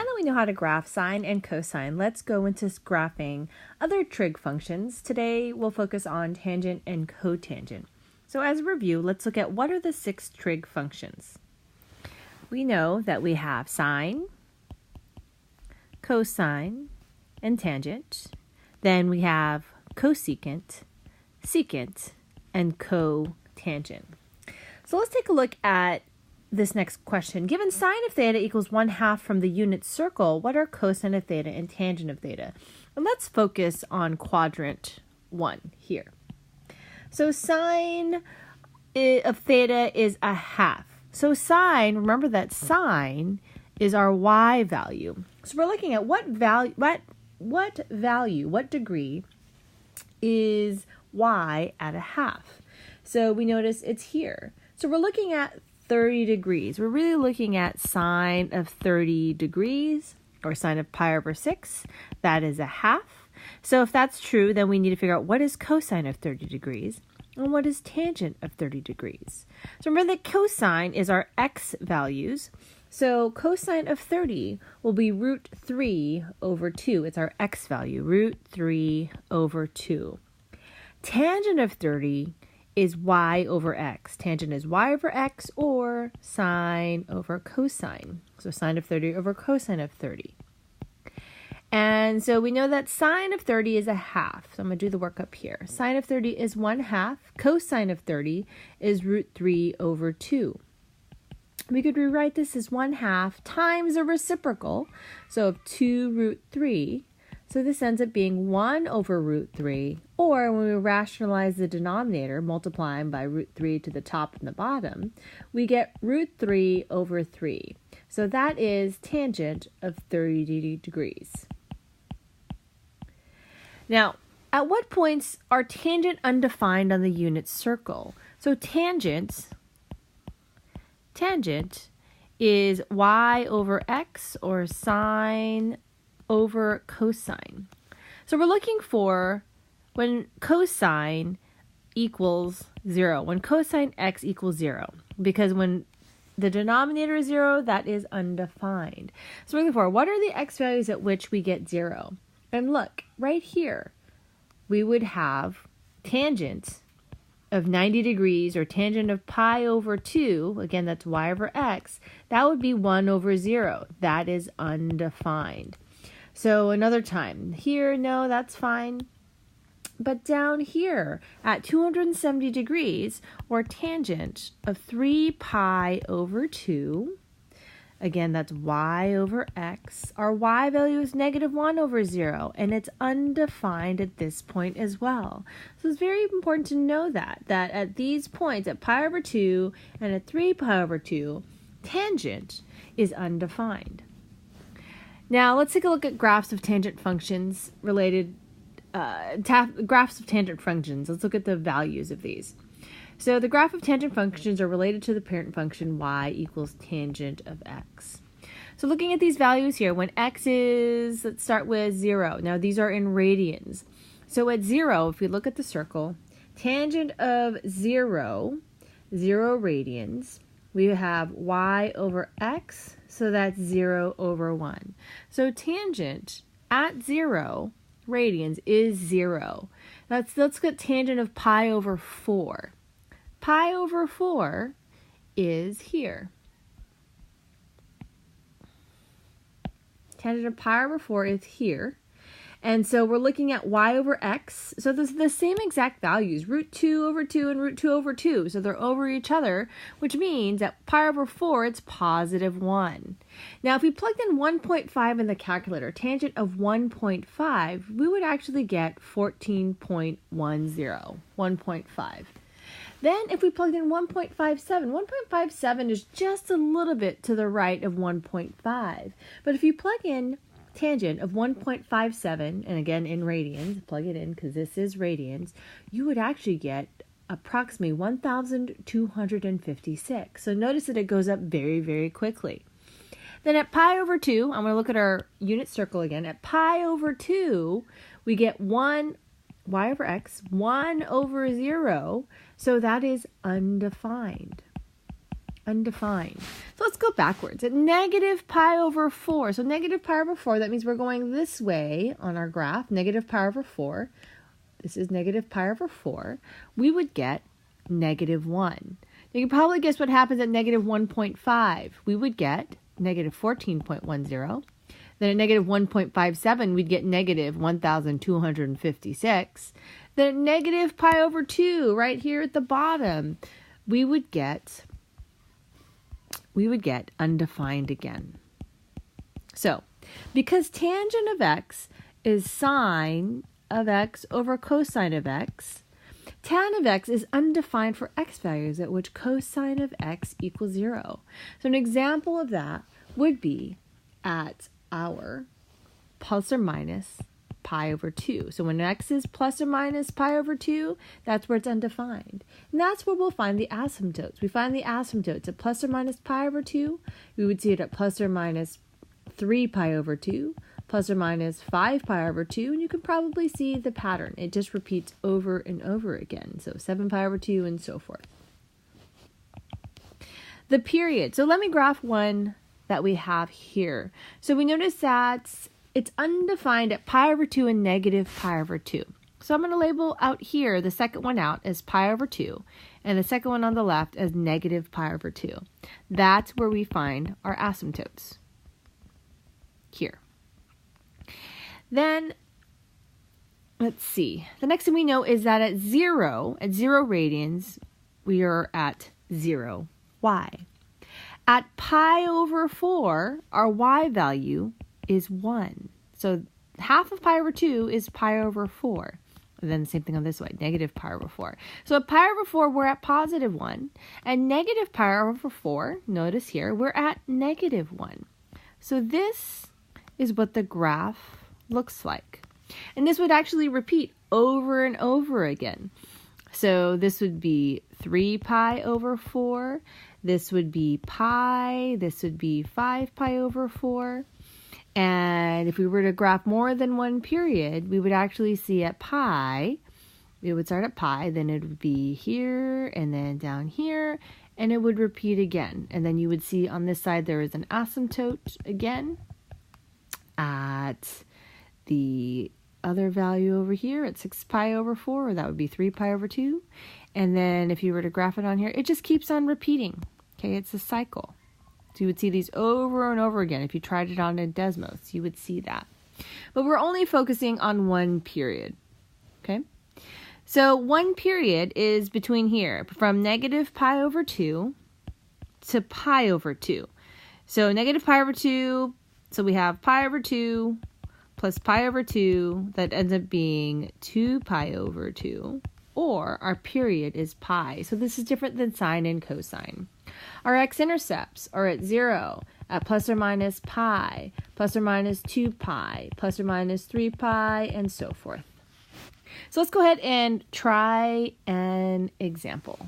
that we know how to graph sine and cosine, let's go into graphing other trig functions. Today we'll focus on tangent and cotangent. So as a review, let's look at what are the 6 trig functions. We know that we have sine, cosine, and tangent. Then we have cosecant, secant, and cotangent. So let's take a look at this next question. Given sine of theta equals 1/2 from the unit circle, what are cosine of theta and tangent of theta? And let's focus on quadrant 1 here. So sine of theta is 1/2. So sine, remember that sine is our y value. So we're looking at what degree is y at 1/2. So we notice it's here. So we're looking at 30 degrees. We're really looking at sine of 30 degrees, or sine of pi over 6. That is 1/2. So if that's true, then we need to figure out what is cosine of 30 degrees and what is tangent of 30 degrees. So remember that cosine is our x values. So cosine of 30 will be root 3 over 2. It's our x value, root 3 over 2. Tangent of 30 is y over x. Tangent is y over x or sine over cosine. So sine of 30 over cosine of 30. And so we know that sine of 30 is 1/2. So I'm going to do the work up here. Sine of 30 is 1/2. Cosine of 30 is root 3 over 2. We could rewrite this as 1/2 times a reciprocal. So 2 root 3. So this ends up being 1 over root 3, or when we rationalize the denominator, multiplying by root 3 to the top and the bottom, we get root 3 over 3. So that is tangent of 30 degrees. Now, at what points are tangent undefined on the unit circle? So tangent is y over x or sine over cosine. So we're looking for when cosine equals 0, when cosine x equals 0, because when the denominator is 0, that is undefined. So we're looking for what are the x values at which we get 0? And look, right here, we would have tangent of 90 degrees or tangent of pi over 2, again, that's y over x, that would be 1 over 0. That is undefined. So another time, here, no, that's fine. But down here at 270 degrees, or tangent of 3 pi over 2, again, that's y over x, our y value is -1 over 0, and it's undefined at this point as well. So it's very important to know that at these points, at pi over 2 and at 3 pi over 2, tangent is undefined. Now, let's take a look at graphs of tangent functions related, graphs of tangent functions. Let's look at the values of these. So the graph of tangent functions are related to the parent function y equals tangent of x. So looking at these values here, when x is, let's start with 0. Now, these are in radians. So at 0, if we look at the circle, tangent of 0 radians, we have y over x, so that's 0 over 1. So tangent at 0 radians is 0. Let's get tangent of pi over 4. Pi over 4 is here. Tangent of pi over 4 is here. And so we're looking at y over x. So this is the same exact values, root 2 over 2 and root 2 over 2. So they're over each other, which means at pi over 4, it's +1. Now, if we plugged in 1.5 in the calculator, tangent of 1.5, we would actually get 14.10, 1.5. Then if we plugged in 1.57 is just a little bit to the right of 1.5. But if you plug in tangent of 1.57, and again in radians, plug it in because this is radians, you would actually get approximately 1,256. So notice that it goes up very, very quickly. Then at pi over 2, I'm going to look at our unit circle again. At pi over 2, we get 1 y over x, 1 over 0, so that is undefined. undefined. So let's go backwards. At negative pi over 4. So negative pi over 4, that means we're going this way on our graph. Negative pi over 4. This is negative pi over 4. We would get negative 1. You can probably guess what happens at negative 1.5. We would get negative 14.10. Then at negative 1.57, we'd get negative 1,256. Then at negative pi over 2, right here at the bottom, we would get undefined again. So, because tangent of x is sine of x over cosine of x, tan of x is undefined for x values at which cosine of x equals 0. So an example of that would be at our plus or minus pi over 2. So when x is plus or minus pi over 2, that's where it's undefined. And that's where we'll find the asymptotes. We find the asymptotes at plus or minus pi over 2. We would see it at plus or minus 3 pi over 2, plus or minus 5 pi over 2, and you can probably see the pattern. It just repeats over and over again. So 7 pi over 2 and so forth. The period. So let me graph one that we have here. So we notice that it's undefined at pi over 2 and negative pi over 2. So I'm going to label out here the second one out as pi over 2 and the second one on the left as negative pi over 2. That's where we find our asymptotes. Here. Then, let's see. The next thing we know is that at 0 radians, we are at 0 y. At pi over 4, our y value is 1. So half of pi over 2 is pi over 4. And then the same thing on this way, negative pi over 4. So at pi over 4, we're at positive 1. And negative pi over 4, notice here, we're at negative 1. So this is what the graph looks like. And this would actually repeat over and over again. So this would be 3 pi over 4. This would be pi. This would be 5 pi over 4. And if we were to graph more than one period, we would actually see at pi, it would start at pi, then it would be here and then down here, and it would repeat again. And then you would see on this side there is an asymptote again at the other value over here at 6 pi over 4, or that would be 3 pi over 2. And then if you were to graph it on here, it just keeps on repeating. Okay, it's a cycle. So you would see these over and over again. If you tried it on a Desmos, you would see that. But we're only focusing on one period. Okay? So one period is between here, from negative pi over 2 to pi over 2. So negative pi over 2, so we have pi over 2 plus pi over 2, that ends up being 2 pi over 2. Or our period is pi. So this is different than sine and cosine. Our x-intercepts are at 0, at plus or minus pi, plus or minus 2 pi, plus or minus 3 pi, and so forth. So let's go ahead and try an example.